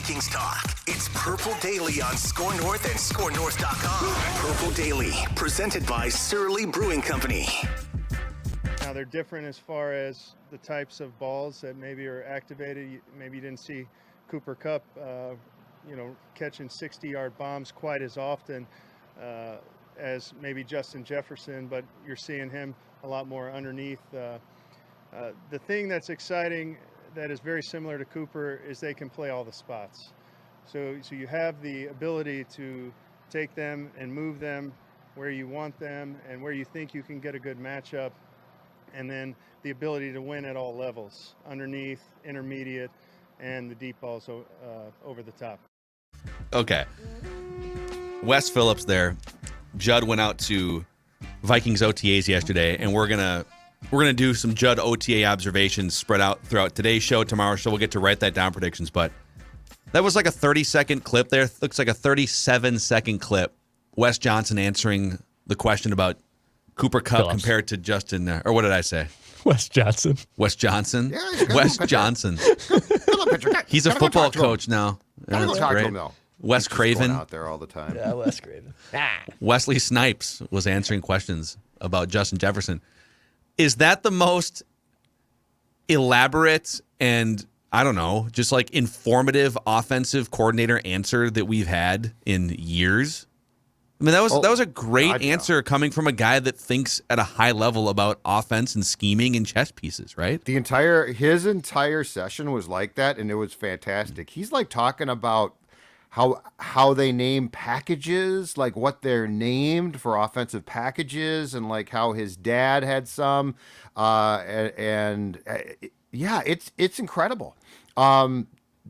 Vikings talk. It's Purple Daily on Score North and ScoreNorth.com. Purple Daily, presented by Surly Brewing Company. Now, they're different as far as the types of balls that maybe are activated. Maybe you didn't see Cooper Kupp, catching 60-yard bombs quite as often as maybe Justin Jefferson, but you're seeing him a lot more underneath. The thing that's exciting that is very similar to Cooper is they can play all the spots. So you have the ability to take them and move them where you want them and where you think you can get a good matchup, and then the ability to win at all levels, underneath, intermediate, and the deep balls over the top. Okay. Wes Phillips there. Judd went out to Vikings OTAs yesterday, and we're gonna do some Judd OTA observations spread out throughout today's show, tomorrow's show. We'll get to write that down, predictions, but that was like a 30-second clip there. Looks like a 37-second clip. Wes Johnson answering the question about Cooper Kupp compared to Justin, or what did I say? Wes Johnson. Wes Johnson? Yeah, Wes Johnson. He's a football coach now. Gotta go talk to him, though. Wes Craven. Out there all the time. Yeah, Wes Craven. Wesley Snipes was answering questions about Justin Jefferson. Is that the most elaborate and, I don't know, just like informative offensive coordinator answer that we've had in years? I mean, that was a great answer coming from a guy that thinks at a high level about offense and scheming and chess pieces, right? His entire session was like that, and it was fantastic. He's like talking about how they name packages, like what they're named for offensive packages, and like how his dad had some, it's incredible.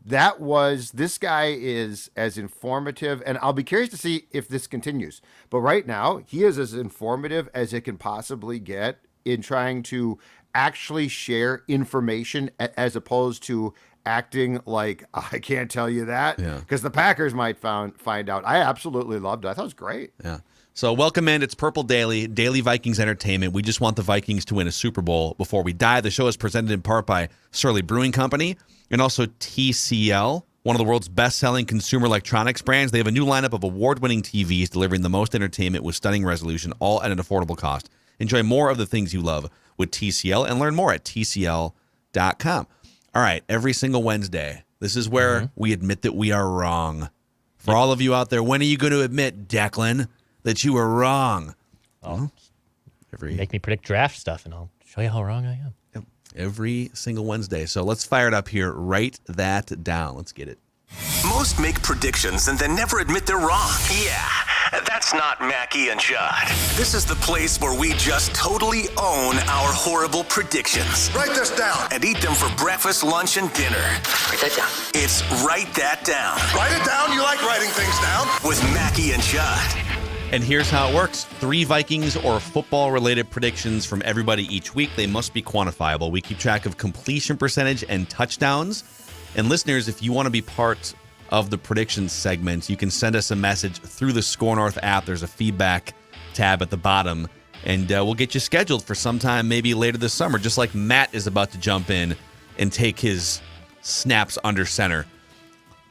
This guy is as informative, and I'll be curious to see if this continues. But right now, he is as informative as it can possibly get in trying to actually share information as opposed to acting like, I can't tell you that, because the Packers might find out. I absolutely loved it. I thought it was great. Yeah. So welcome in. It's Purple Daily, Daily Vikings Entertainment. We just want the Vikings to win a Super Bowl before we die. The show is presented in part by Surly Brewing Company and also TCL, one of the world's best-selling consumer electronics brands. They have a new lineup of award-winning TVs delivering the most entertainment with stunning resolution, all at an affordable cost. Enjoy more of the things you love with TCL and learn more at TCL.com. All right, every single Wednesday, this is where we admit that we are wrong. For all of you out there, when are you going to admit, Declan, that you were wrong? Make me predict draft stuff, and I'll show you how wrong I am. Yep. Every single Wednesday. So let's fire it up here. Write that down. Let's get it. Most make predictions and then never admit they're wrong. Yeah, that's not Mackie and Judd. This is the place where we just totally own our horrible predictions. Write this down. And eat them for breakfast, lunch, and dinner. Write that down. It's Write That Down. Write it down. You like writing things down. With Mackie and Judd. And here's how it works. 3 Vikings or football-related predictions from everybody each week. They must be quantifiable. We keep track of completion percentage and touchdowns. And listeners, if you want to be part of the predictions segment, you can send us a message through the Score North app. There's a feedback tab at the bottom, and we'll get you scheduled for sometime maybe later this summer, just like Matt is about to jump in and take his snaps under center.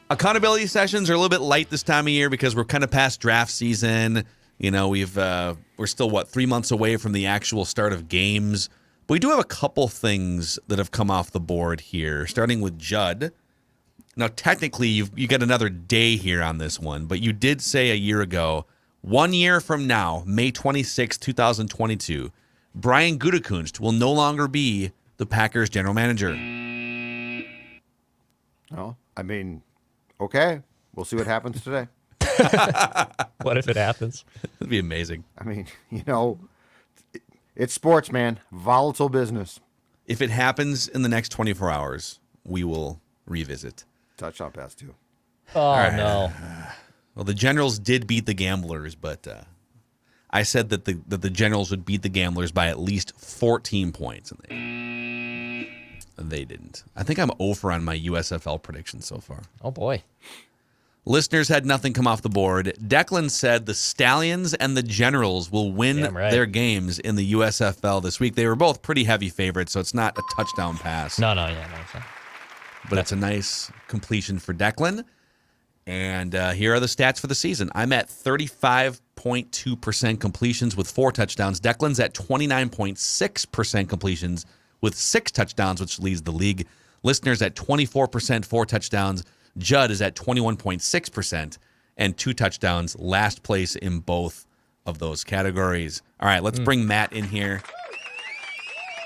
Accountability sessions are a little bit light this time of year because we're kind of past draft season. You know, we're still, 3 months away from the actual start of games. But we do have a couple things that have come off the board here, starting with Judd. Now, technically, you got another day here on this one, but you did say a year ago, 1 year from now, May 26, 2022, Brian Gutekunst will no longer be the Packers general manager. Oh, I mean, okay. We'll see what happens today. What if it happens? That'd be amazing. I mean, it's sports, man. Volatile business. If it happens in the next 24 hours, we will revisit. Touchdown pass, too. Oh, no. Well, the Generals did beat the Gamblers, but I said that the Generals would beat the Gamblers by at least 14 points, and they didn't. I think I'm over on my USFL prediction so far. Oh, boy. Listeners had nothing come off the board. Declan said the Stallions and the Generals will win their games in the USFL this week. They were both pretty heavy favorites, so it's not a touchdown pass. No, it's not. but it's a nice completion for Declan. And here are the stats for the season. I'm at 35.2% completions with 4 touchdowns. Declan's at 29.6% completions with 6 touchdowns, which leads the league. Listeners at 24%, 4 touchdowns. Judd is at 21.6% and 2 touchdowns. Last place in both of those categories. All right, let's bring Matt in here.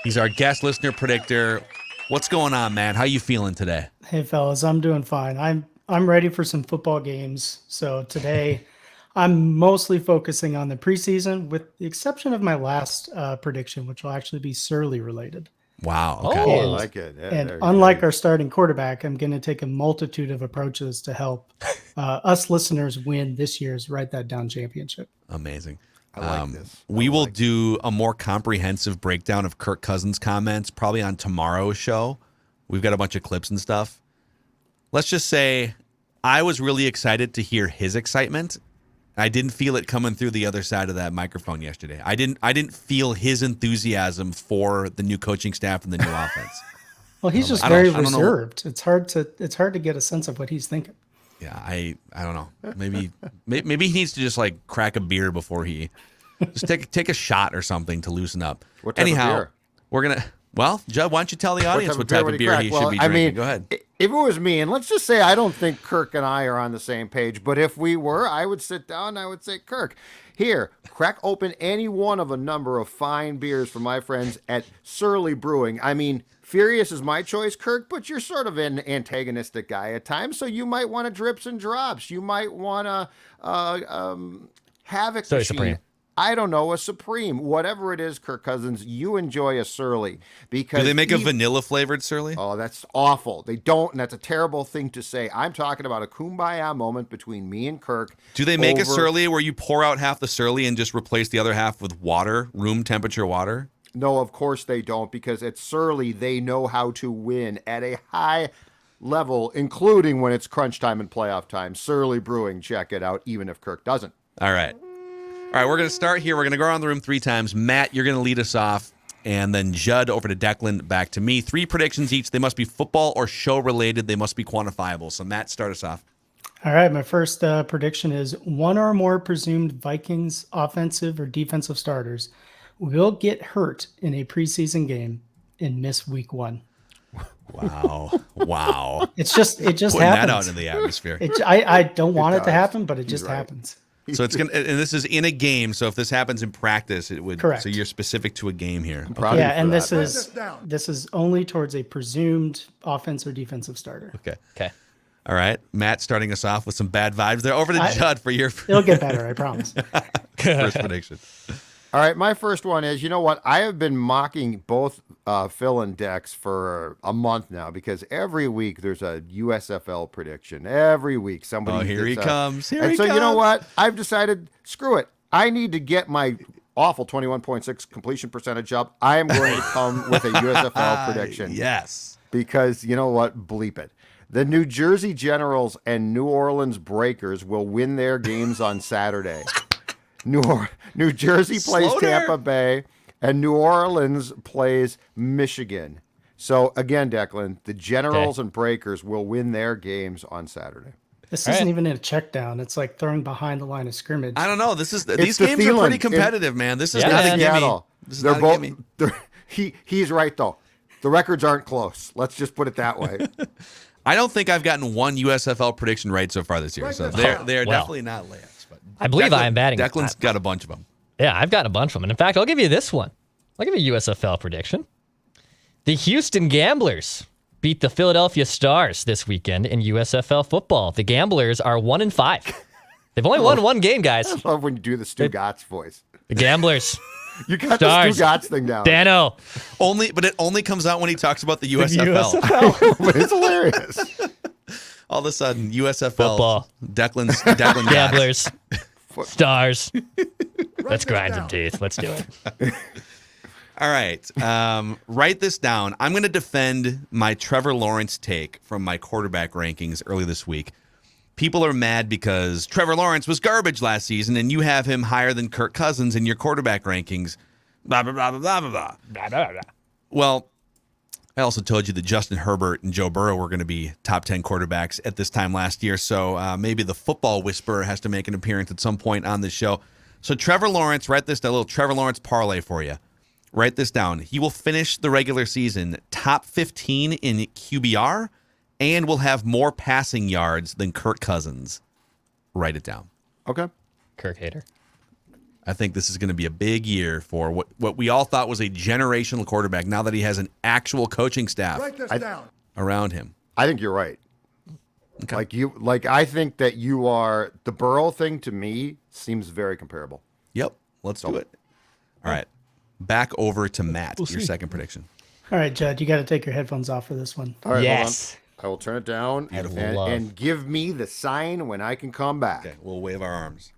He's our guest listener predictor. What's going on, Matt? How you feeling today? Hey, fellas, I'm doing fine. I'm ready for some football games. So today, I'm mostly focusing on the preseason, with the exception of my last prediction, which will actually be Surly related. Wow. Okay. Oh, I like it. Yeah, And unlike our starting quarterback, I'm going to take a multitude of approaches to help us listeners win this year's Write That Down championship. Amazing. I like this. We will do a more comprehensive breakdown of Kirk Cousins' comments probably on tomorrow's show. We've got a bunch of clips and stuff. Let's just say I was really excited to hear his excitement. I didn't feel it coming through the other side of that microphone yesterday. I didn't feel his enthusiasm for the new coaching staff and the new offense. Well, he's just very reserved. It's hard to get a sense of what he's thinking. Yeah, I don't know. Maybe he needs to just like crack a beer before he just take a shot or something to loosen up. What type of beer? We're gonna. Well, Judd, why don't you tell the audience what type of beer he should be drinking? Go ahead. If it was me, and let's just say I don't think Kirk and I are on the same page, but if we were, I would sit down and I would say, Kirk, here, crack open any one of a number of fine beers for my friends at Surly Brewing. I mean, Furious is my choice, Kirk, but you're sort of an antagonistic guy at times, so you might want a Drips and Drops. You might want a Havoc Sorry, machine. Supreme. I don't know, a Supreme, whatever it is, Kirk Cousins, you enjoy a Surly. Because do they make a vanilla flavored Surly? Oh, that's awful. They don't, and that's a terrible thing to say. I'm talking about a kumbaya moment between me and Kirk. Do they make a Surly where you pour out half the Surly and just replace the other half with water, room temperature water? No, of course they don't, because at Surly, they know how to win at a high level, including when it's crunch time and playoff time. Surly Brewing, check it out, even if Kirk doesn't. All right, we're going to start here. We're going to go around the room 3 times. Matt, you're going to lead us off, and then Judd over to Declan, back to me. 3 predictions each. They must be football or show related. They must be quantifiable. So, Matt, start us off. All right, my first prediction is 1 or more presumed Vikings offensive or defensive starters will get hurt in a preseason game and miss week 1. Wow. It just happens. That out in the atmosphere. I don't want it to happen, but it just happens. So it's gonna, and this is in a game. So if this happens in practice, it would. Correct. So you're specific to a game here. Yeah, and this is only towards a presumed offense or defensive starter. Okay. All right, Matt, starting us off with some bad vibes there. Over to Judd for your. It'll get better, I promise. First prediction. All right, my first one is, you know what? I have been mocking both Phil and Dex for a month now, because every week there's a USFL prediction. Every week somebody. Oh, here he comes. You know what? I've decided, screw it. I need to get my awful 21.6 completion percentage up. I am going to come with a USFL prediction. Yes. Because you know what? Bleep it. The New Jersey Generals and New Orleans Breakers will win their games on Saturday. New Jersey plays Tampa Bay, and New Orleans plays Michigan. So, again, Declan, the Generals and Breakers will win their games on Saturday. This isn't even a check down. It's like throwing behind the line of scrimmage. I don't know. These games are pretty competitive, man. This is not a gimme. They're both. He's right, though. The records aren't close. Let's just put it that way. I don't think I've gotten one USFL prediction right so far this year. So they're definitely not layups. But I believe I am batting. Declan's got a bunch of them. Yeah, I've got a bunch of them. And in fact, I'll give you this one. I'll give you a USFL prediction. The Houston Gamblers beat the Philadelphia Stars this weekend in USFL football. The Gamblers are 1-5. They've only won 1 game, guys. I love when you do the Stu Gatz voice. The Gamblers. You got Stars. the Stu Gatz thing down. Dano. But it only comes out when he talks about the USFL. But it's hilarious. All of a sudden, USFL. Football. Declan Gamblers. Stars. Let's grind some teeth. Let's do it. All right. Write this down. I'm going to defend my Trevor Lawrence take from my quarterback rankings early this week. People are mad because Trevor Lawrence was garbage last season, and you have him higher than Kirk Cousins in your quarterback rankings. Blah, blah, blah, blah, blah, blah, blah. Blah, blah, blah. Well, I also told you that Justin Herbert and Joe Burrow were going to be top 10 quarterbacks at this time last year. So maybe the football whisperer has to make an appearance at some point on this show. So Trevor Lawrence, write this down, a little Trevor Lawrence parlay for you. Write this down. He will finish the regular season top 15 in QBR and will have more passing yards than Kirk Cousins. Write it down. Okay. Kirk hater. I think this is going to be a big year for what we all thought was a generational quarterback now that he has an actual coaching staff Write this down. around him. I think you're right. Okay. I think that you are the Burrow thing to me seems very comparable. Yep. Let's do it. All right. Back over to Matt, your second prediction. All right, Judd, you got to take your headphones off for this one. All right, Yes. hold on. I will turn it down love. and give me the sign when I can come back. Okay. We'll wave our arms.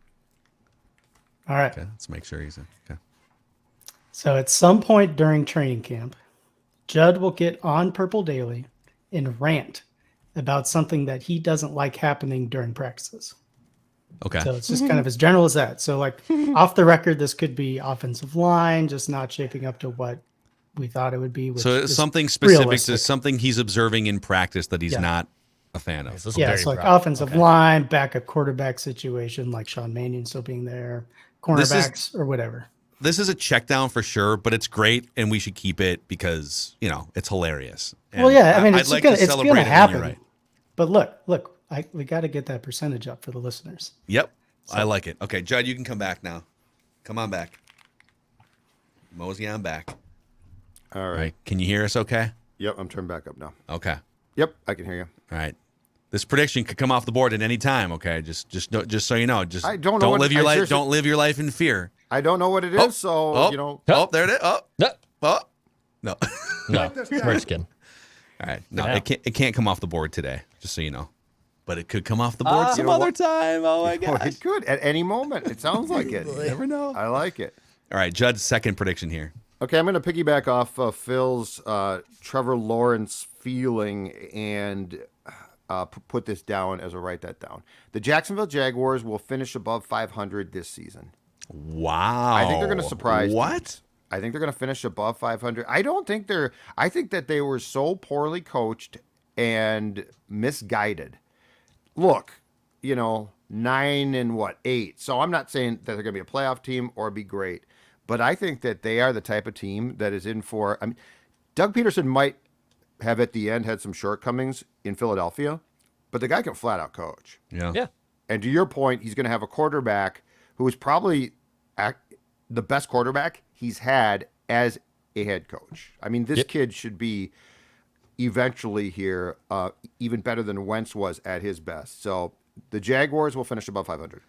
All right. Okay. Let's make sure he's in. Okay. So at some point during training camp, Judd will get on Purple Daily and rant about something that he doesn't like happening during practices. Okay. So it's just kind of as general as that. So like off the record, this could be offensive line, just not shaping up to what we thought it would be. Which So it's is something specific realistic. to something he's observing in practice that he's Yeah. not a fan of. This is Yeah, very so like broad. offensive Okay. line, backup quarterback situation, like Sean Mannion still being there, This is- cornerbacks or whatever. This is a check down for sure, but it's great and we should keep it because, it's hilarious. And Well, yeah, I mean, I'd it's like gonna, to it's celebrate gonna it when happen. you're right. But look, we got to get that percentage up for the listeners. Yep. I like it. Okay, Judd, you can come back now. Come on back. Mosey on back. All All right. right. Can you hear us okay? Yep, I'm turned back up now. Okay. Yep, I can hear you. All right. This prediction could come off the board at any time, okay? Just so you know. Just I don't know what- live your I life. seriously- Don't live your life in fear. I don't know what it is, so there it is. Oh. No, Oh. No. no, we're just kidding. All right. No, Yeah. it can't come off the board today, just so you know. But it could come off the board some You know other what? time. Oh my Well, gosh. it could at any moment. It sounds like it. You never know. I like it. All right, Judd's second prediction here. Okay, I'm going to piggyback off Phil's Trevor Lawrence feeling and put this down as a write that down. The Jacksonville Jaguars will finish above 500 this season. Wow. I think they're going to surprise. What? teams. I think they're going to finish above 500. I think that they were so poorly coached and misguided. Look, 9 and 8. So I'm not saying that they're going to be a playoff team or be great, but I think that they are the type of team that is in for. I mean, Doug Peterson might have at the end had some shortcomings in Philadelphia, but the guy can flat out coach. Yeah. Yeah. And to your point, he's going to have a quarterback who is probably the best quarterback he's had as a head coach. I mean, this kid should be eventually here even better than Wentz was at his best. So the Jaguars will finish above 500.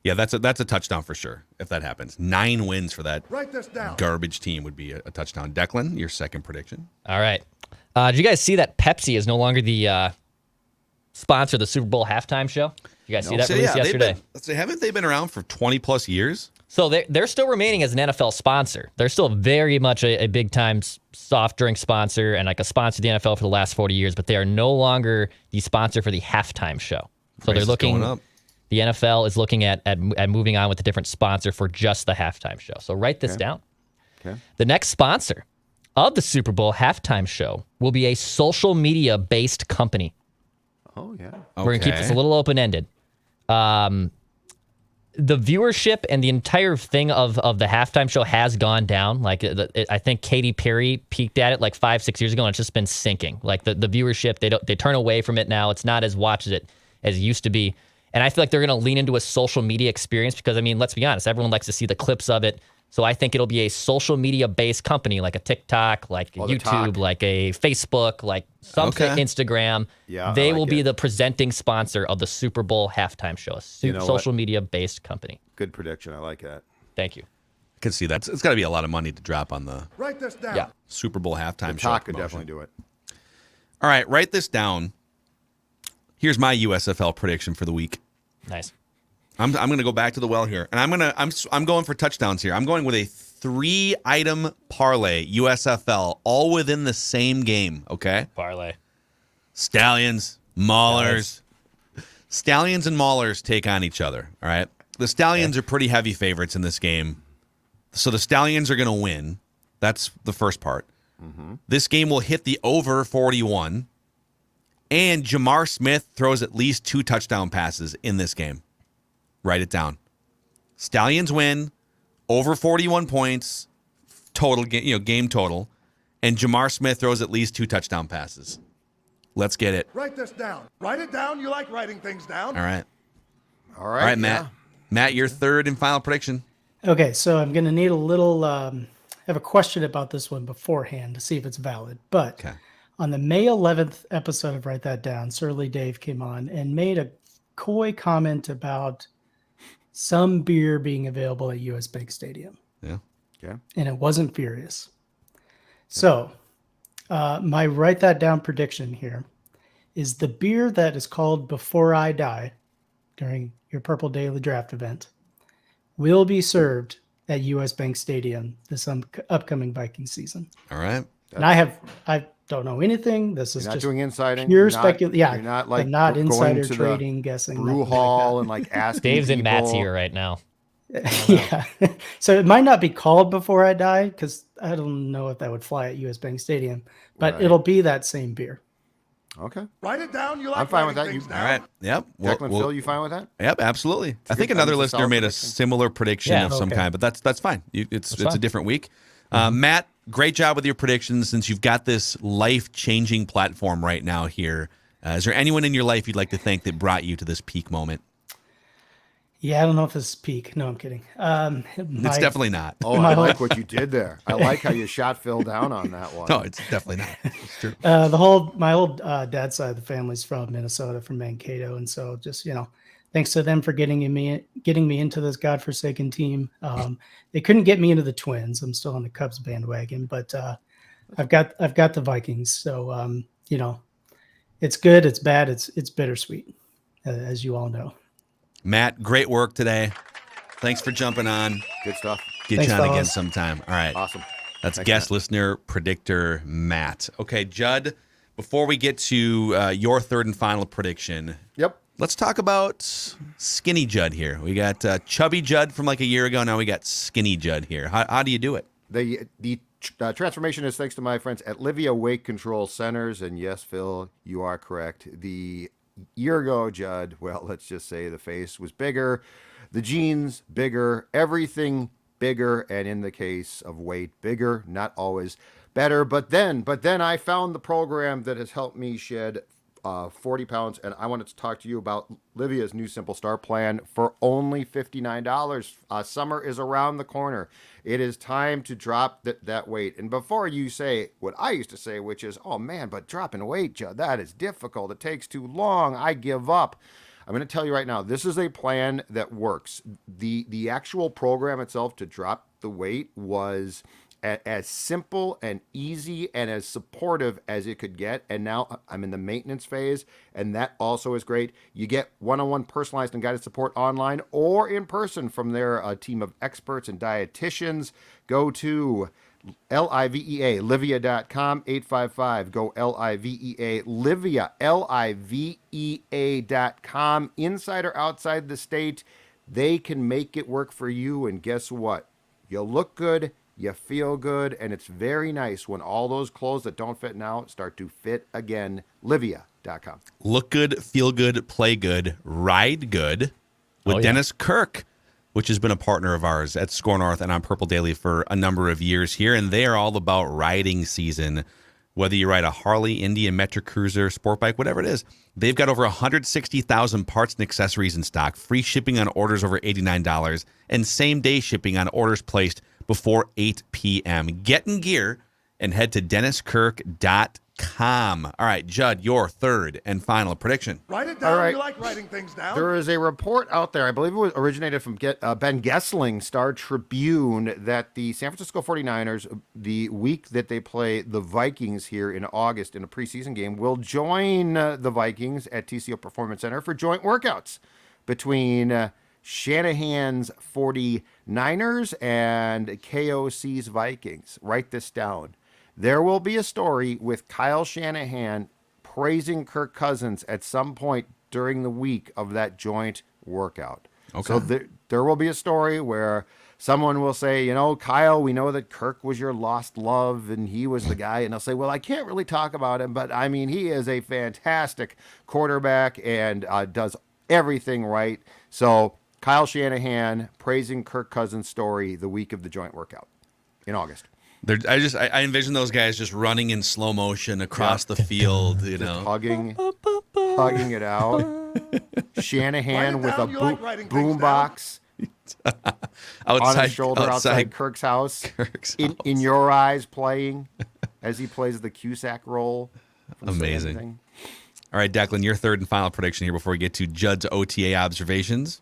Yeah, that's a touchdown for sure if that happens. 9 wins for that Write this down. garbage team would be a touchdown. Declan, your second prediction. All right. Did you guys see that Pepsi is no longer the sponsor of the Super Bowl halftime show? You guys see that released yesterday? Haven't they been around for 20 plus years? So they're still remaining as an NFL sponsor. They're still very much a big time soft drink sponsor and like a sponsor of the NFL for the last 40 years, but they are no longer the sponsor for the halftime show. So Price is they're looking going up. The NFL is looking at moving on with a different sponsor for just the halftime show. So write this down. Okay. The next sponsor of the Super Bowl halftime show will be a social media based company. Oh, yeah. We're going to keep this a little open-ended. The viewership and the entire thing of the halftime show has gone down. Like, I think Katy Perry peaked at it like 5-6 years ago, and it's just been sinking. Like, the viewership, they turn away from it now. It's not as watched as it used to be. And I feel like they're going to lean into a social media experience because, I mean, let's be honest, everyone likes to see the clips of it. So I think it'll be a social media-based company, like a TikTok, like a the YouTube, talk. like a Facebook, like something, Okay. Instagram. Yeah, I They like will be it. the presenting sponsor of the Super Bowl halftime show. A know what? social media-based company. Good prediction. I like that. Thank you. I can see that. It's got to be a lot of money to drop on the Write this down. Yeah. Super Bowl halftime The show. talk could promotion. definitely do it. All right, write this down. Here's my USFL prediction for the week. Nice. I'm going to go back to the well here, and I'm going for touchdowns here. I'm going with a 3-item parlay USFL, all within the same game. Okay, Parlay. Stallions, Maulers. Stallions and Maulers take on each other. All right, the Stallions are pretty heavy favorites in this game, so the Stallions are going to win. That's the first part. This game will hit the over 41. And Jamar Smith throws at least 2 touchdown passes in this game. Write it down. Stallions win, over 41 points, total game total, and Jamar Smith throws at least 2 touchdown passes. Let's get it. Write this down. Write it down. You like writing things down. All right. All All right, Matt. yeah. Matt, your third and final prediction. Okay, so I'm going to need a little. I have a question about this one beforehand to see if it's valid. But Okay. on the May 11th episode of Write That Down, Surly Dave came on and made a coy comment about some beer being available at US Bank Stadium, Yeah. Okay. and it wasn't Furious. So, my Write That Down prediction here is the beer that is called Before I Die during your Purple Daily Draft event will be served at US Bank Stadium this upcoming Viking season. All right. And I don't know anything. This is You're not just doing insiding. pure You're not- speculation. Yeah, You're not like I'm not going insider to the trading, guessing. brew nothing like hall and like asking Dave's in Matt's people. ear right now. that. Yeah. So it might not be called Before I Die because I don't know if that would fly at US Bank Stadium, but Right. it'll be that same beer. Okay. Write it down. You like I'm fine with writing that. things You- down. All right. Yep. Declan, Phil, you fine with that? Yep, absolutely. I think good- another that's a listener solid made a prediction. similar prediction Yeah. of some Okay. kind, but that's fine. It's a fine. different week. Matt, great job with your predictions since you've got this life-changing platform right now here. Is there anyone in your life you'd like to thank that brought you to this peak moment? Yeah, I don't know if this is peak. No, I'm kidding. It's definitely not. Oh, I like what you did there. I like how you shot Phil down on that one. No, it's definitely not. It's true. My whole dad's side of the family's from Minnesota, from Mankato, and so just thanks to them for getting me into this godforsaken team. They couldn't get me into the Twins. I'm still on the Cubs bandwagon, but I've got the Vikings. So it's good, it's bad, it's bittersweet, as you all know. Matt, great work today. Thanks for jumping on. Good stuff. Get Thanks, you on again fellas. sometime. All right. Awesome. That's Thanks, guest Matt. listener predictor Matt. Okay, Judd, before we get to your third and final prediction, Yep. let's talk about skinny Judd here. We got chubby Judd from like a year ago. Now we got skinny Judd here. How do you do it? The transformation is thanks to my friends at Livia Weight Control Centers. And yes, Phil, you are correct. The year ago, Judd, well, let's just say the face was bigger, the jeans bigger, everything bigger, and in the case of weight, bigger, not always better. But then I found the program that has helped me shed 40 pounds, and I wanted to talk to you about Livia's new Simple Start plan for only $59. Summer is around the corner. It is time to drop that weight. And before you say what I used to say, which is, oh man, but dropping weight, Judd, that is difficult. It takes too long. I give up. I'm going to tell you right now, this is a plan that works. The actual program itself to drop the weight was as simple and easy and as supportive as it could get. And now I'm in the maintenance phase, and that also is great. You get one-on-one personalized and guided support online or in person from their team of experts and dietitians. Go to Livea, Livea.com, 855. Go Livea, Livea, Livea.com. Inside or outside the state, they can make it work for you. And guess what? You'll look good. You feel good, and it's very nice when all those clothes that don't fit now start to fit again. Livea.com. Look good, feel good, play good, ride good with Oh, yeah. Dennis Kirk, which has been a partner of ours at Score North and on Purple Daily for a number of years here. And they are all about riding season. Whether you ride a Harley, Indian, Metro Cruiser, sport bike, whatever it is, they've got over 160,000 parts and accessories in stock, free shipping on orders over $89, and same-day shipping on orders placed before 8 p.m. Get in gear and head to DennisKirk.com. All right, Judd, your third and final prediction. Write it down. All right. You like writing things down. There is a report out there, I believe it was originated from Ben Gessling, Star Tribune, that the San Francisco 49ers, the week that they play the Vikings here in August in a preseason game, will join the Vikings at TCO Performance Center for joint workouts between Shanahan's 49ers and KOC's Vikings. Write this down. There will be a story with Kyle Shanahan praising Kirk Cousins at some point during the week of that joint workout. Okay. So there will be a story where someone will say, Kyle, we know that Kirk was your lost love and he was the guy. And they'll say, well, I can't really talk about him, but I mean, he is a fantastic quarterback and does everything right. So Kyle Shanahan praising Kirk Cousins' story the week of the joint workout in August. I envision those guys just running in slow motion across the field, Just hugging it out. Shanahan with a boombox on his shoulder outside Kirk's house. In your eyes playing as he plays the Cusack role. Amazing. All right, Declan, your third and final prediction here before we get to Judd's OTA observations.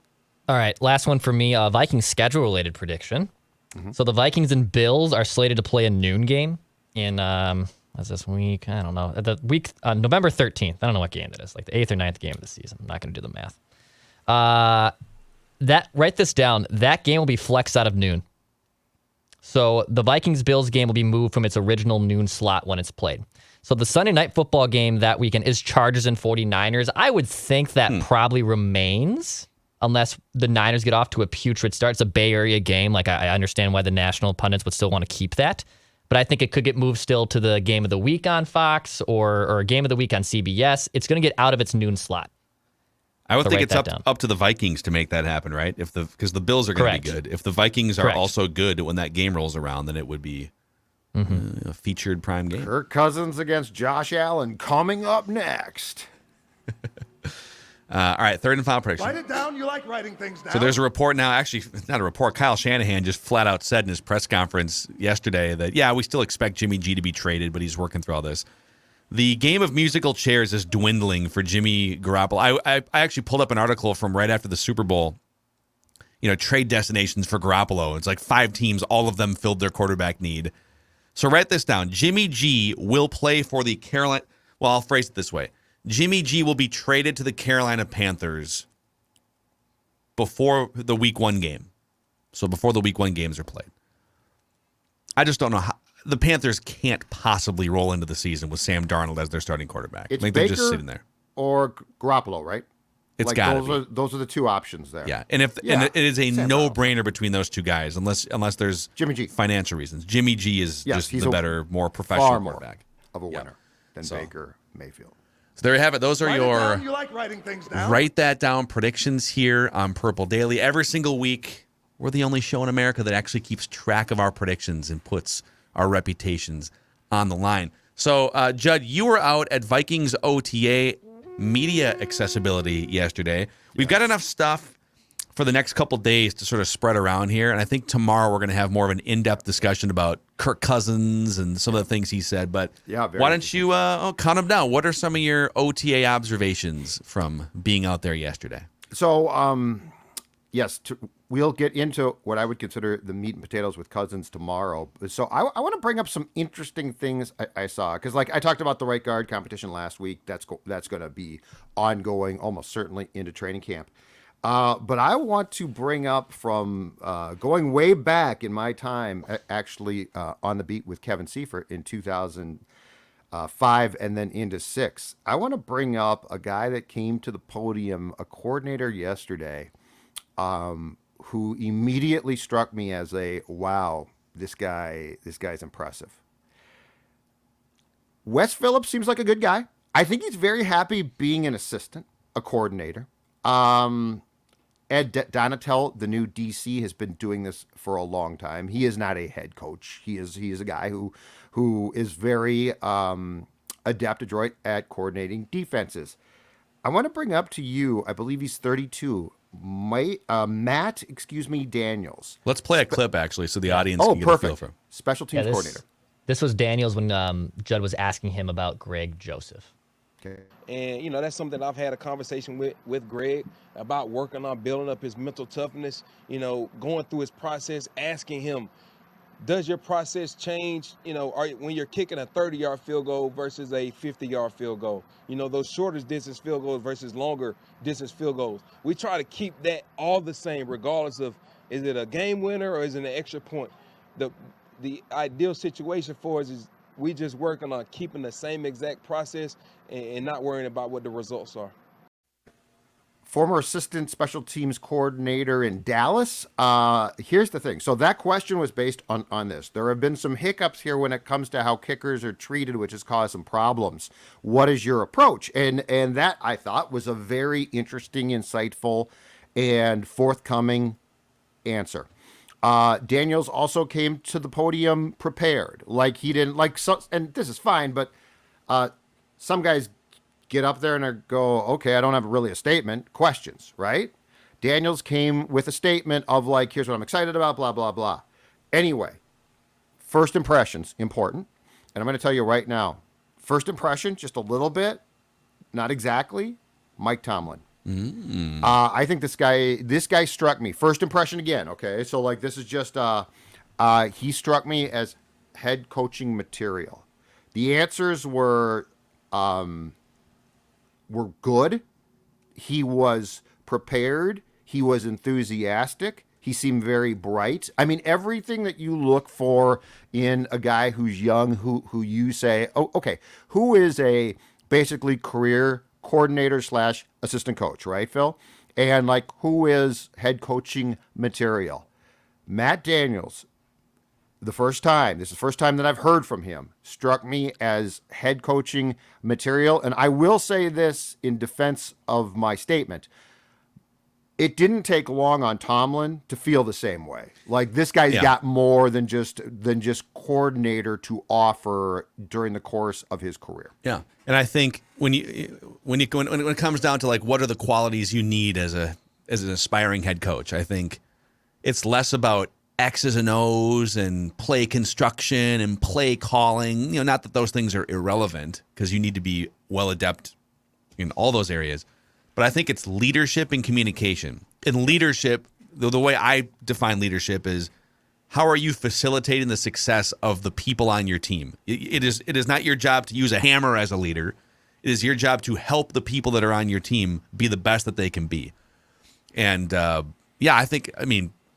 All right, last one for me. Vikings schedule-related prediction. So the Vikings and Bills are slated to play a noon game in what's this week? I don't know. The week November 13th. I don't know what game that is. Like the 8th or 9th game of the season. I'm not going to do the math. Write this down. That game will be flexed out of noon. So the Vikings-Bills game will be moved from its original noon slot when it's played. So the Sunday night football game that weekend is Chargers and 49ers. I would think that probably remains unless the Niners get off to a putrid start. It's a Bay Area game. Like, I understand why the national pundits would still want to keep that. But I think it could get moved still to the game of the week on Fox or a game of the week on CBS. It's going to get out of its noon slot. I would think it's up to the Vikings to make that happen, right? Because the Bills are going to be good. If the Vikings are also good when that game rolls around, then it would be a featured prime game. Kirk Cousins against Josh Allen coming up next. All right, third and final prediction. Write it down. You like writing things down. So there's a report now. Actually, it's not a report. Kyle Shanahan just flat out said in his press conference yesterday that, we still expect Jimmy G to be traded, but he's working through all this. The game of musical chairs is dwindling for Jimmy Garoppolo. I actually pulled up an article from right after the Super Bowl, trade destinations for Garoppolo. It's like 5 teams, all of them filled their quarterback need. So write this down. Jimmy G will play for the Carolina. Well, I'll phrase it this way. Jimmy G will be traded to the Carolina Panthers before the Week 1 game. So before the Week 1 games are played. I just don't know how. The Panthers can't possibly roll into the season with Sam Darnold as their starting quarterback. It's they're just sitting there. Or Garoppolo, right? It's got to be. Those are the two options there. Yeah, and it is a no-brainer between those two guys, unless there's Jimmy G. financial reasons. Jimmy G is just the better, more professional quarterback. Of a winner than Baker Mayfield. So there you have it. Those are your you like writing things down. Write that down predictions here on Purple Daily. Every single week, we're the only show in America that actually keeps track of our predictions and puts our reputations on the line. So, Judd, you were out at Vikings OTA media accessibility yesterday. We've got enough stuff for the next couple days to sort of spread around here, and I think tomorrow we're going to have more of an in-depth discussion about Kirk Cousins and some of the things he said. But why don't you count them down? What are some of your OTA observations from being out there yesterday? So, yes, we'll get into what I would consider the meat and potatoes with Cousins tomorrow. So I want to bring up some interesting things I saw. Because like I talked about the right guard competition last week. That's going to be ongoing almost certainly into training camp. But I want to bring up from going way back in my time, actually on the beat with Kevin Seifert in 2005 and then into 6. I want to bring up a guy that came to the podium, a coordinator yesterday, who immediately struck me as wow, this guy's impressive. Wes Phillips seems like a good guy. I think he's very happy being an assistant, a coordinator. Ed Donatel, the new DC, has been doing this for a long time. He is not a head coach. He is a guy who is very adept, adroit at coordinating defenses. I want to bring up to you, I believe he's 32, Matt, Daniels. Let's play a clip, actually, so the audience can get a feel for him. Special teams coordinator. This was Daniels when Judd was asking him about Greg Joseph. Okay. And, that's something I've had a conversation with Greg about working on building up his mental toughness, going through his process, asking him, does your process change, when you're kicking a 30-yard field goal versus a 50-yard field goal? Those shorter distance field goals versus longer distance field goals. We try to keep that all the same, regardless of is it a game winner or is it an extra point. The ideal situation for us is we just working on keeping the same exact process and not worrying about what the results are. former assistant special teams coordinator in Dallas. Here's the thing. So that question was based on this. There have been some hiccups here when it comes to how kickers are treated, which has caused some problems. What is your approach? And that, I thought, was a very interesting, insightful, and forthcoming answer. Daniels also came to the podium prepared. Like he didn't like, so, and this is fine, but some guys get up there and go, okay, I don't have really a statement. Questions, right? Daniels came with a statement of like, here's what I'm excited about, blah, blah, blah. Anyway, first impressions, important. And I'm going to tell you right now, first impression, just a little bit, not exactly, Mike Tomlin. I think this guy struck me. First impression again, okay? So like this is just, he struck me as head coaching material. The answers were good. He was prepared. He was enthusiastic. He seemed very bright. I mean, everything that you look for in a guy who's young, who you say, oh, okay, who is a basically career coordinator / assistant coach, right, Phil? And like, who is head coaching material? Matt Daniels, this is the first time that I've heard from him, struck me as head coaching material. And I will say this in defense of my statement. It didn't take long on Tomlin to feel the same way. Like this guy's got more than just coordinator to offer during the course of his career. Yeah. And I think when it comes down to like what are the qualities you need as an aspiring head coach, I think it's less about X's and O's and play construction and play calling. Not that those things are irrelevant because you need to be well adept in all those areas. But I think it's leadership and communication. In leadership, the way I define leadership is how are you facilitating the success of the people on your team? It is not your job to use a hammer as a leader. It is your job to help the people that are on your team be the best that they can be. And I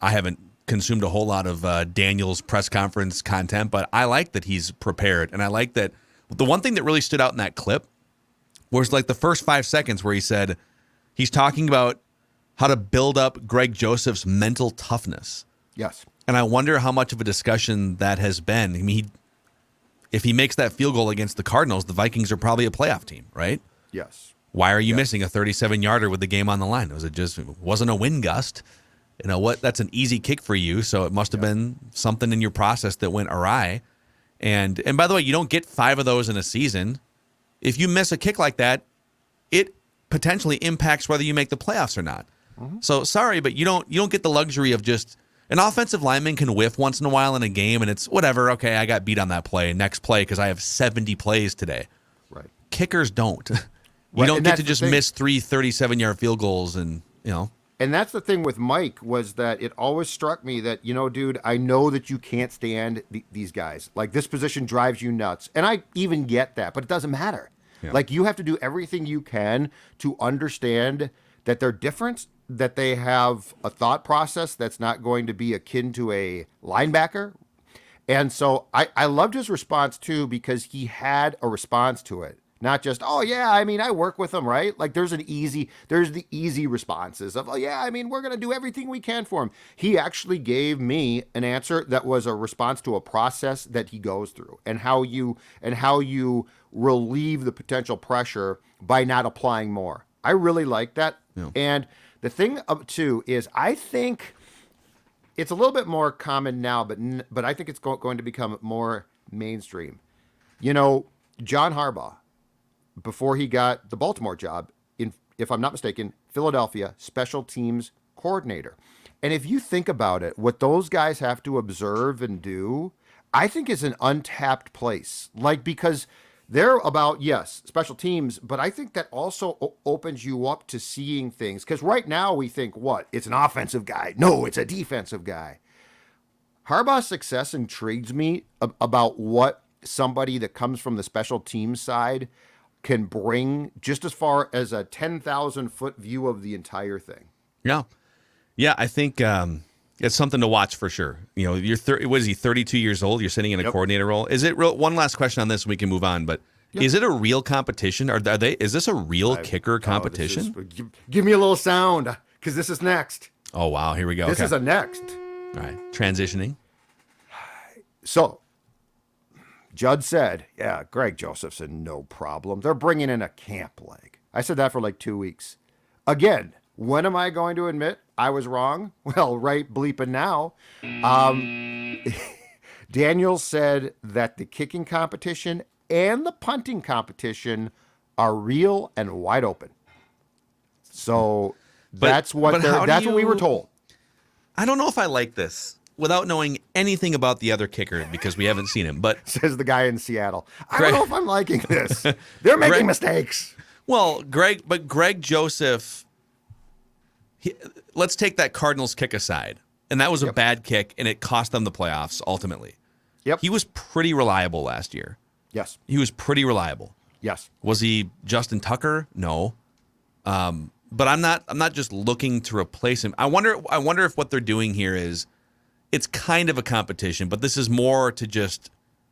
haven't consumed a whole lot of Daniel's press conference content, but I like that he's prepared. And I like that the one thing that really stood out in that clip was like the first 5 seconds where he said he's talking about how to build up Greg Joseph's mental toughness. Yes. And I wonder how much of a discussion that has been. I mean, if he makes that field goal against the Cardinals, the Vikings are probably a playoff team, right? Yes. Why are you missing a 37-yarder with the game on the line? It wasn't a wind gust. You know what? That's an easy kick for you, so it must have been something in your process that went awry. And by the way, you don't get 5 of those in a season. If you miss a kick like that, it potentially impacts whether you make the playoffs or not. Mm-hmm. So sorry, but you don't get the luxury of just an offensive lineman can whiff once in a while in a game, and it's whatever. Okay, I got beat on that play. Next play because I have 70 plays today. Right. Kickers don't. You don't get to just miss 3 37-yard field goals, and And that's the thing with Mike was that it always struck me that, dude, I know that you can't stand these guys. Like, this position drives you nuts. And I even get that, but it doesn't matter. Yeah. Like, you have to do everything you can to understand that they're different, that they have a thought process that's not going to be akin to a linebacker. And so I loved his response, too, because he had a response to it. Not just, oh, yeah, I mean, I work with them, right? Like, there's the easy responses of, oh, yeah, I mean, we're going to do everything we can for him. He actually gave me an answer that was a response to a process that he goes through and how you relieve the potential pressure by not applying more. I really like that. Yeah. And the thing, too, is I think it's a little bit more common now, but I think it's going to become more mainstream. John Harbaugh, before he got the Baltimore job, if I'm not mistaken, Philadelphia special teams coordinator. And if you think about it, what those guys have to observe and do, I think is an untapped place. Like, because they're about, yes, special teams, but I think that also opens you up to seeing things. Because right now we think, what? It's an offensive guy. No, it's a defensive guy. Harbaugh's success intrigues me about what somebody that comes from the special teams side can bring just as far as a 10,000-foot view of the entire thing. Yeah. Yeah, I think it's something to watch for sure. You're 32 years old? You're sitting in a coordinator role. Is it real? One last question on this and we can move on, but Is it a real competition? Are they? Is this a real kicker competition? Give me a little sound, because this is next. Oh, wow. Here we go. This is a next. All right. Transitioning. So, Judd said, yeah, Greg Josephson, no problem. They're bringing in a camp leg. I said that for like 2 weeks. Again, when am I going to admit I was wrong? Well, right bleeping now. Daniel said that the kicking competition and the punting competition are real and wide open. So that's what we were told. I don't know if I like this without knowing anything about the other kicker because we haven't seen him. But says the guy in Seattle. I don't know if I'm liking this. They're making mistakes. Well, Greg Joseph. Let's take that Cardinals kick aside, and that was a bad kick, and it cost them the playoffs ultimately. Yep. He was pretty reliable last year. Yes. He was pretty reliable. Yes. Was he Justin Tucker? No. But I'm not just looking to replace him. I wonder if what they're doing here is it's kind of a competition, but this is more to just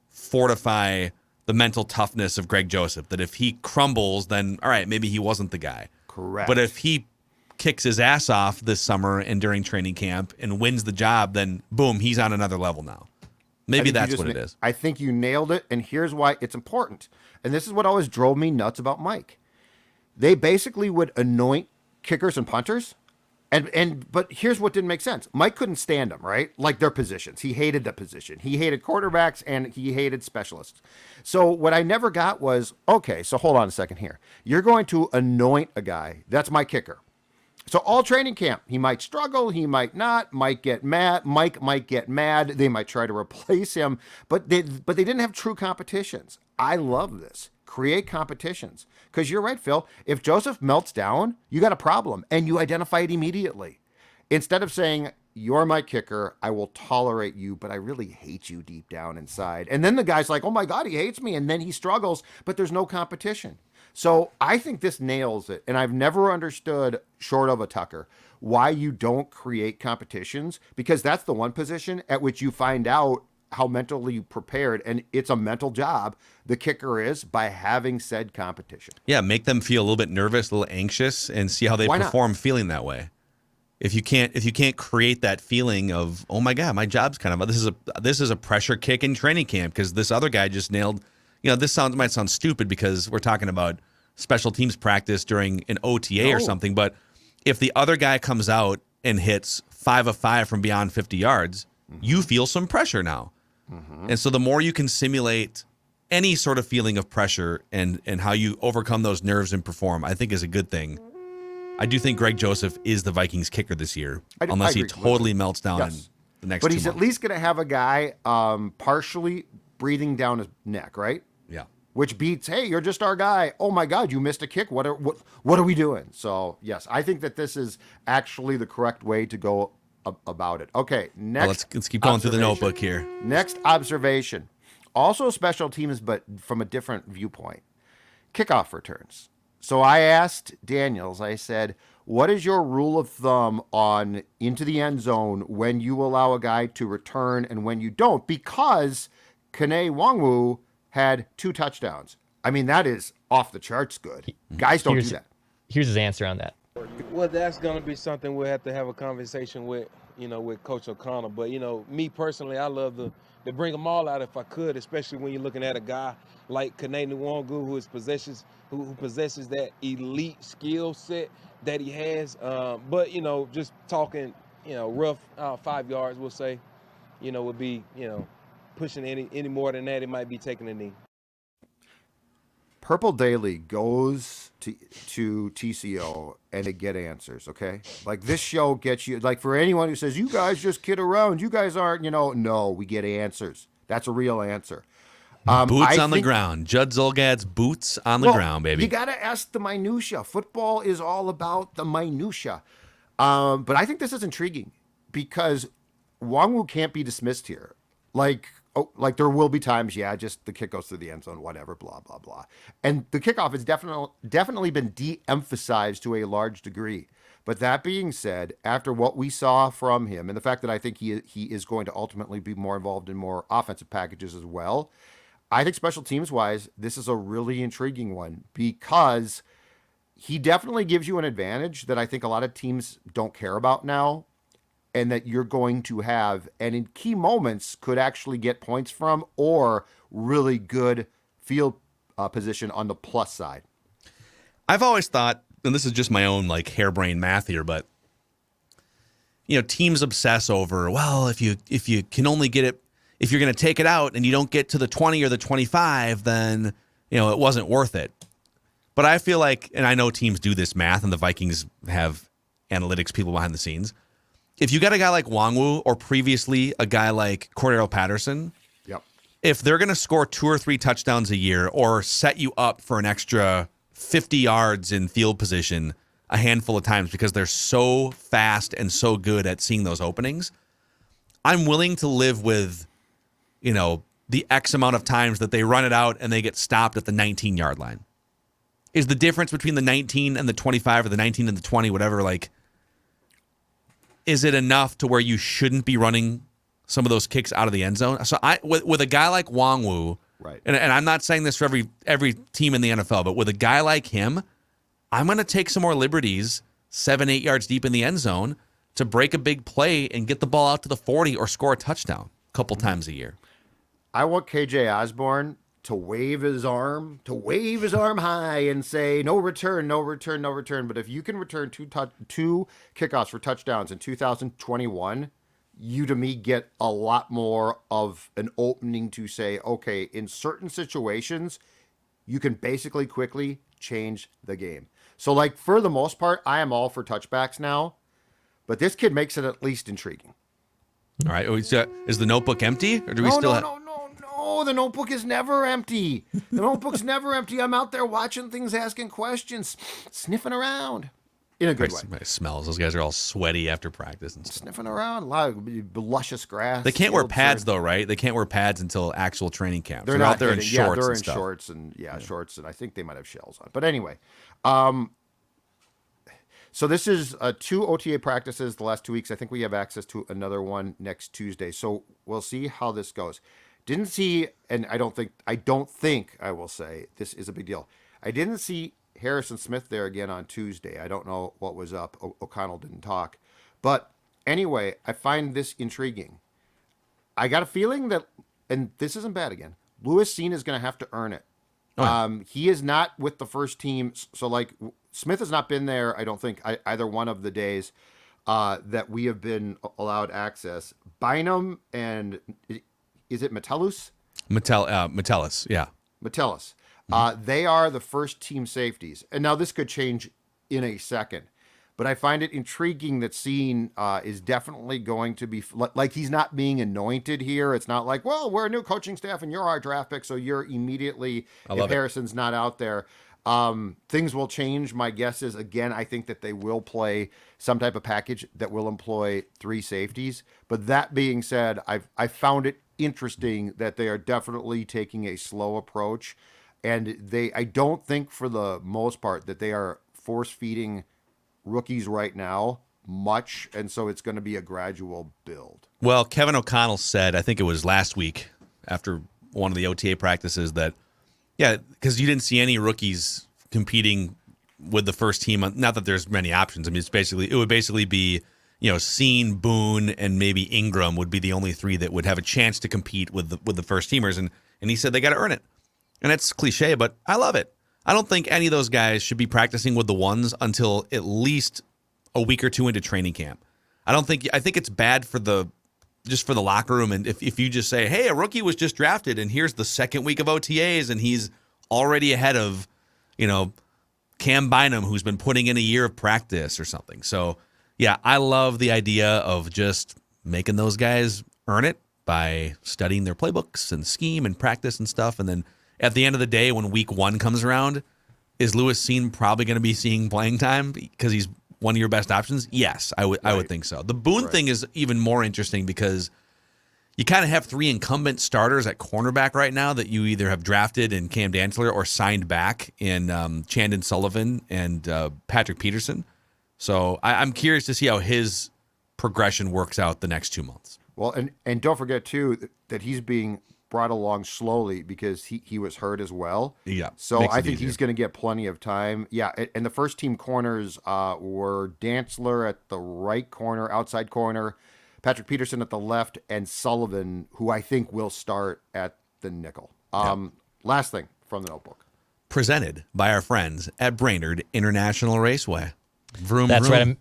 fortify the mental toughness of Greg Joseph, that if he crumbles, then all right, maybe he wasn't the guy. Correct. But if he kicks his ass off this summer and during training camp and wins the job, then boom, he's on another level now. Maybe that's what it is. I think you nailed it, and here's why it's important. And this is what always drove me nuts about Mike. They basically would anoint kickers and punters, but here's what didn't make sense. Mike couldn't stand them, right? Like their positions. He hated the position. He hated quarterbacks, and he hated specialists. So what I never got was, okay, so hold on a second here. You're going to anoint a guy. That's my kicker. So all training camp, he might struggle, he might not, might get mad. Mike might get mad. They might try to replace him, but they didn't have true competitions. I love this. Create competitions. Because you're right, Phil. If Joseph melts down, you got a problem, and you identify it immediately. Instead of saying, you're my kicker, I will tolerate you, but I really hate you deep down inside. And then the guy's like, oh my God, he hates me, and then he struggles, but there's no competition. So I think this nails it, and I've never understood, short of a Tucker, why you don't create competitions, because that's the one position at which you find out how mentally prepared, and it's a mental job, the kicker is, by having said competition. Yeah, make them feel a little bit nervous, a little anxious, and see how they perform feeling that way. If you can't create that feeling of, oh my God, my job's kind of this is a pressure kick in training camp because this other guy just nailed. This might sound stupid because we're talking about special teams practice during an OTA or something, but if the other guy comes out and hits 5 of 5 from beyond 50 yards, you feel some pressure now. And so the more you can simulate any sort of feeling of pressure and how you overcome those nerves and perform, I think is a good thing. I do think Greg Joseph is the Vikings kicker this year, unless he totally melts down in the next 2 months. But he's at least going to have a guy partially breathing down his neck, right? Yeah. Which beats, hey, you're just our guy. Oh my God, you missed a kick. What are we doing? So yes, I think that this is actually the correct way to go about it. Okay, next. Let's keep going through the notebook here. Next observation, also special teams, but from a different viewpoint. Kickoff returns. So I asked Daniels, I said, what is your rule of thumb on into the end zone when you allow a guy to return and when you don't? Because Kene Nwangwu had 2 touchdowns. I mean, that is off the charts good. Guys don't do that. Here's his answer on that. Well, that's going to be something we'll have to have a conversation with Coach O'Connell. But, me personally, I love to bring them all out if I could, especially when you're looking at a guy like Kene Nwangwu who possesses that elite skill set that he has. But, just talking, rough 5 yards, we'll say, would be, pushing any more than that, it might be taking a knee. Purple Daily goes to TCO and they get answers, okay? Like this show gets you, like for anyone who says, you guys just kid around, you guys aren't, no, we get answers. That's a real answer. Boots on the ground. Judd Zolgad's boots on the ground, baby. You got to ask the minutia. Football is all about the minutia. But I think this is intriguing because Nwangwu can't be dismissed here. Like there will be times, just the kick goes through the end zone, whatever, blah, blah, blah. And the kickoff has definitely been de-emphasized to a large degree. But that being said, after what we saw from him and the fact that I think he is going to ultimately be more involved in more offensive packages as well, I think special teams wise, this is a really intriguing one because he definitely gives you an advantage that I think a lot of teams don't care about now, and that you're going to have, and in key moments could actually get points from, or really good field position on the plus side. I've always thought, and this is just my own like harebrained math here, but teams obsess over, well, if you can only get it, if you're going to take it out and you don't get to the 20 or the 25, then it wasn't worth it. But I feel like, and I know teams do this math, and the Vikings have analytics people behind the scenes. If you got a guy like Wangwu or previously a guy like Cordero Patterson, yep, if they're going to score 2 or 3 touchdowns a year or set you up for an extra 50 yards in field position a handful of times because they're so fast and so good at seeing those openings, I'm willing to live with, the X amount of times that they run it out and they get stopped at the 19-yard line. Is the difference between the 19 and the 25 or the 19 and the 20, whatever, like, is it enough to where you shouldn't be running some of those kicks out of the end zone? So with a guy like Wangwu, right, and I'm not saying this for every team in the NFL, but with a guy like him, I'm going to take some more liberties 7-8 yards deep in the end zone to break a big play and get the ball out to the 40 or score a touchdown a couple times a year. I want KJ Osborne to wave his arm high and say, no return, no return, no return. But if you can return two kickoffs for touchdowns in 2021, you, to me, get a lot more of an opening to say, okay, in certain situations, you can basically quickly change the game. So, like, for the most part, I am all for touchbacks now, but this kid makes it at least intriguing. All right. Is the notebook empty, or do we still have... No, the notebook is never empty. The notebook's never empty. I'm out there watching things, asking questions, sniffing around in a good way. It smells. Those guys are all sweaty after practice and stuff. Sniffing around, a lot of luscious grass. They can't wear pads though, right? They can't wear pads until actual training camp. They're not out there in shorts. Yeah, they're in stuff. shorts and shorts, and I think they might have shells on. But anyway, so this is 2 OTA practices the last 2 weeks. I think we have access to another one next Tuesday. So we'll see how this goes. Didn't see, and I don't think I will say this is a big deal. I didn't see Harrison Smith there again on Tuesday. I don't know what was up. O'Connell didn't talk. But anyway, I find this intriguing. I got a feeling that, and this isn't bad again, Lewis Cine is going to have to earn it. He is not with the first team. So, like, Smith has not been there, I don't think, either one of the days that we have been allowed access. Bynum and... Is it Metellus? Metellus, yeah. Metellus. They are the first team safeties. And now this could change in a second. But I find it intriguing that Cine is definitely going to be... Like, he's not being anointed here. It's not like, well, we're a new coaching staff and you're our draft pick, so you're immediately... If Harrison's not out there, things will change. My guess is, again, I think that they will play some type of package that will employ 3 safeties. But that being said, I found it interesting that they are definitely taking a slow approach, and I don't think for the most part that they are force feeding rookies right now much, and so it's going to be a gradual build. Well, Kevin O'Connell said, I think it was last week after one of the OTA practices, that because you didn't see any rookies competing with the first team. Not that there's many options. I mean, it would basically be Cine, Boone, and maybe Ingram would be the only 3 that would have a chance to compete with the first teamers. And he said they got to earn it. And it's cliche, but I love it. I don't think any of those guys should be practicing with the ones until at least a week or 2 into training camp. I think it's bad for the locker room. And if you just say, hey, a rookie was just drafted and here's the second week of OTAs and he's already ahead of, Cam Bynum, who's been putting in a year of practice or something. So, yeah, I love the idea of just making those guys earn it by studying their playbooks and scheme and practice and stuff. And then at the end of the day, when week 1 comes around, is Lewis Cine probably going to be seeing playing time because he's one of your best options? Yes, I would think so. The Boone thing is even more interesting because you kind of have 3 incumbent starters at cornerback right now that you either have drafted in Cam Dantzler or signed back in Chandon Sullivan and Patrick Peterson. So I'm curious to see how his progression works out the next 2 months. Well, and don't forget, too, that he's being brought along slowly because he was hurt as well. Yeah. So makes I it think easier. he's going to get plenty of time. Yeah, and the first team corners were Dantzler at the right corner, outside corner, Patrick Peterson at the left, and Sullivan, who I think will start at the nickel. Last thing from the notebook. Presented by our friends at Brainerd International Raceway. Vroom, That's vroom. right.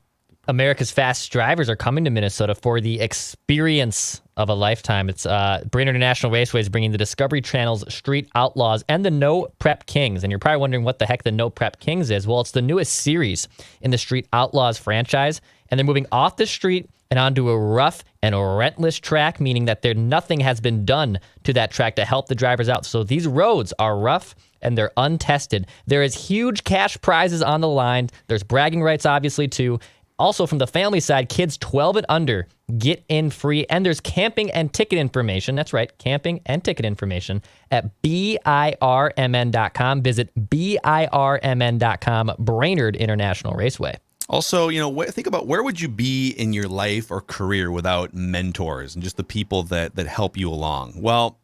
America's fastest drivers are coming to Minnesota for the experience of a lifetime. It's Brainerd International Raceway is bringing the Discovery Channel's Street Outlaws and the No Prep Kings. And you're probably wondering what the heck the No Prep Kings is. Well, it's the newest series in the Street Outlaws franchise, and they're moving off the street and onto a rough and rentless track, meaning that nothing has been done to that track to help the drivers out. So these roads are rough and they're untested. There is huge cash prizes on the line. There's bragging rights, obviously, too. Also, from the family side, kids 12 and under get in free. And there's camping and ticket information. That's right, camping and ticket information at BIRMN.com. Visit BIRMN.com, Brainerd International Raceway. Also, think about where would you be in your life or career without mentors and just the people that help you along? Well,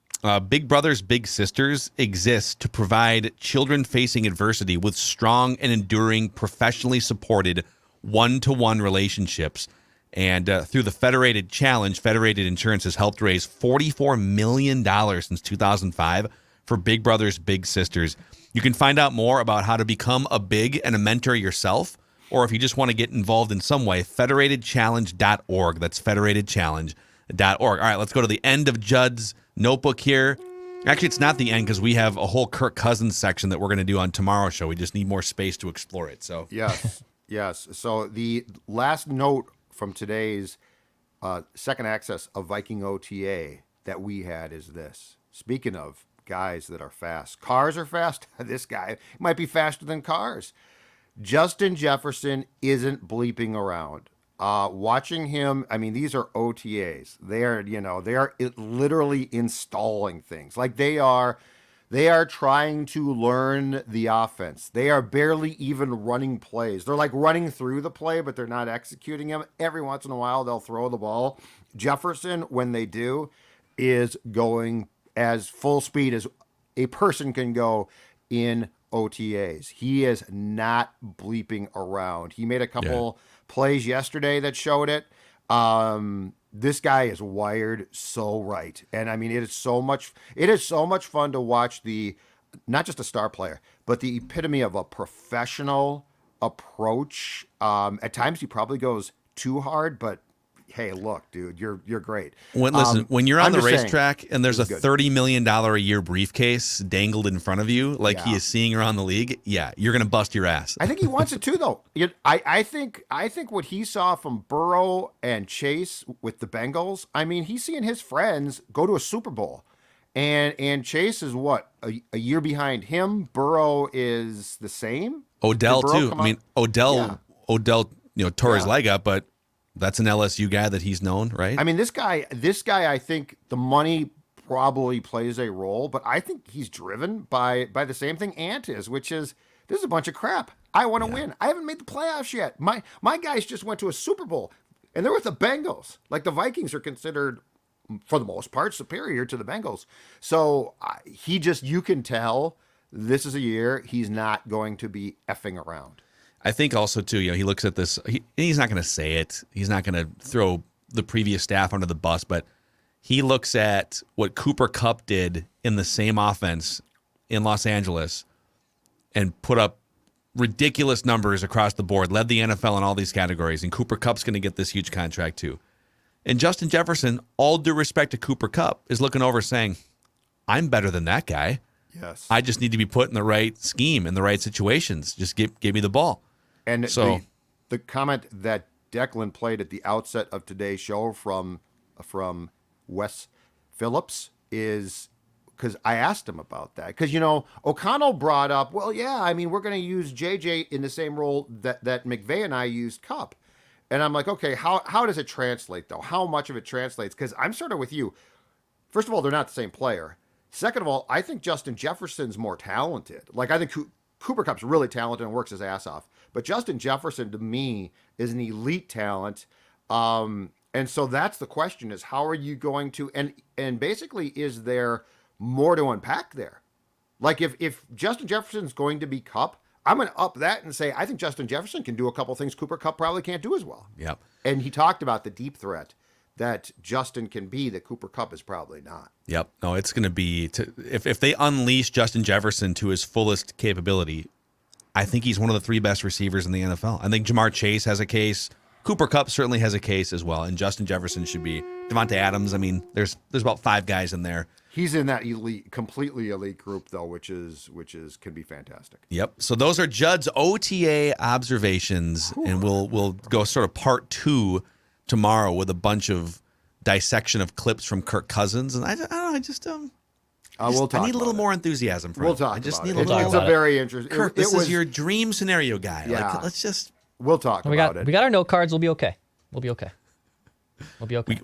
Big Brothers Big Sisters exists to provide children facing adversity with strong and enduring, professionally supported one-to-one relationships. And through the Federated Challenge, Federated Insurance has helped raise $44 million since 2005 for Big Brothers Big Sisters. You can find out more about how to become a big and a mentor yourself, or if you just want to get involved in some way, federatedchallenge.org. That's federatedchallenge.org. All right, let's go to the end of Judd's notebook here. Actually, it's not the end because we have a whole Kirk Cousins section that we're going to do on tomorrow's show. We just need more space to explore it. So Yes, yes. So the last note from today's second access of Viking OTA that we had is this. Speaking of guys that are fast, cars are fast. This guy might be faster than cars. Justin Jefferson isn't bleeping around. Watching him, I mean, these are OTAs. They are literally installing things. Like they are trying to learn the offense. They are barely even running plays. They're like running through the play, but they're not executing them. Every once in a while, they'll throw the ball. Jefferson, when they do, is going as full speed as a person can go in OTAs. He is not bleeping around. He made a couple plays yesterday that showed it. This guy is wired so right. And I mean, it is so much fun to watch not just a star player, but the epitome of a professional approach. At times he probably goes too hard, but hey, look, dude, you're great. When you're on I'm the just saying, racetrack and there's a good. $30 million a year briefcase dangled in front of you, like he is seeing around the league, you're going to bust your ass. I think he wants it too, though. I think what he saw from Burrow and Chase with the Bengals, I mean, he's seeing his friends go to a Super Bowl. And Chase is what? A year behind him. Burrow is the same. Odell, too. come I mean, up? Odell, tore his Yeah. leg up, but that's an LSU guy that he's known, right? I mean, this guy, I think the money probably plays a role, but I think he's driven by the same thing Ant is, which is this is a bunch of crap. I want to win. I haven't made the playoffs yet. My guys just went to a Super Bowl, and they're with the Bengals. Like the Vikings are considered, for the most part, superior to the Bengals. So you can tell this is a year he's not going to be effing around. I think also, too, he looks at this. He's not going to say it. He's not going to throw the previous staff under the bus, but he looks at what Cooper Kupp did in the same offense in Los Angeles and put up ridiculous numbers across the board, led the NFL in all these categories, and Cooper Kupp's going to get this huge contract, too. And Justin Jefferson, all due respect to Cooper Kupp, is looking over saying, I'm better than that guy. Yes. I just need to be put in the right scheme, in the right situations. Just give me the ball. And So the comment that Declan played at the outset of today's show from Wes Phillips is because I asked him about that. Because, O'Connell brought up, well, yeah, I mean, we're going to use JJ in the same role that McVay and I used Kupp. And I'm like, okay, how does it translate, though? How much of it translates? Because I'm sort of with you. First of all, they're not the same player. Second of all, I think Justin Jefferson's more talented. Like, I think Cooper Kupp's really talented and works his ass off. But Justin Jefferson, to me, is an elite talent. And so that's the question is, how are you going to, and basically, is there more to unpack there. Like if Justin Jefferson's going to be Cup, I'm going to up that and say I think Justin Jefferson can do a couple things Cooper Kupp probably can't do as well. Yep. And he talked about the deep threat that Justin can be that Cooper Kupp is probably not. Yep. No, it's going to be if they unleash Justin Jefferson to his fullest capability, I think he's one of the 3 best receivers in the NFL. I think Jamar Chase has a case. Cooper Kupp certainly has a case as well, and Justin Jefferson should be. Devontae Adams. I mean, there's about 5 guys in there. He's in that elite, completely elite group though, which can be fantastic. Yep. So those are Judd's OTA observations, and we'll go sort of part 2 tomorrow with a bunch of dissection of clips from Kirk Cousins, and I don't know. We'll talk. I need a little about more enthusiasm from We'll him. talk. I just about need it. a little. It's a very interesting. Kirk, this is your dream scenario guy. Yeah. Like, let's just. We'll talk about it. We got our note cards. We'll be okay. We'll be okay.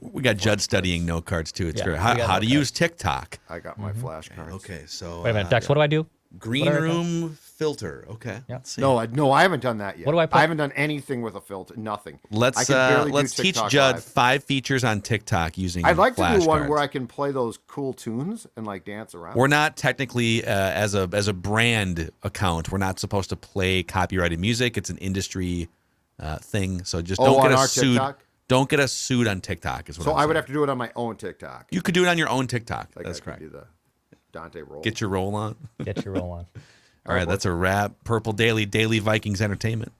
We got Judd studying note cards too. It's Yeah, great. we How got to note use TikTok. I got my flashcards. Okay, so Wait a minute, Dex. What do I do? green What are- room filter. Okay. Yeah. Let's see. No, I haven't done that yet. What do I put? I haven't done anything with a filter. Nothing. I Let's can barely do let's teach TikTok Judd Live. 5 features on TikTok using. I'd like to do one flashcards. where I can play those cool tunes and like dance around. We're not technically as a brand account. We're not supposed to play copyrighted music. It's an industry thing. So just don't on get our us sued. TikTok? Don't get us sued on TikTok. Is what So I'm I would saying. have to do it on my own TikTok. You could do it on your own TikTok. Like That's I could correct. do the Dante roll. Get your roll on. Get your roll on. All right, that's a wrap. Purple Daily Vikings Entertainment.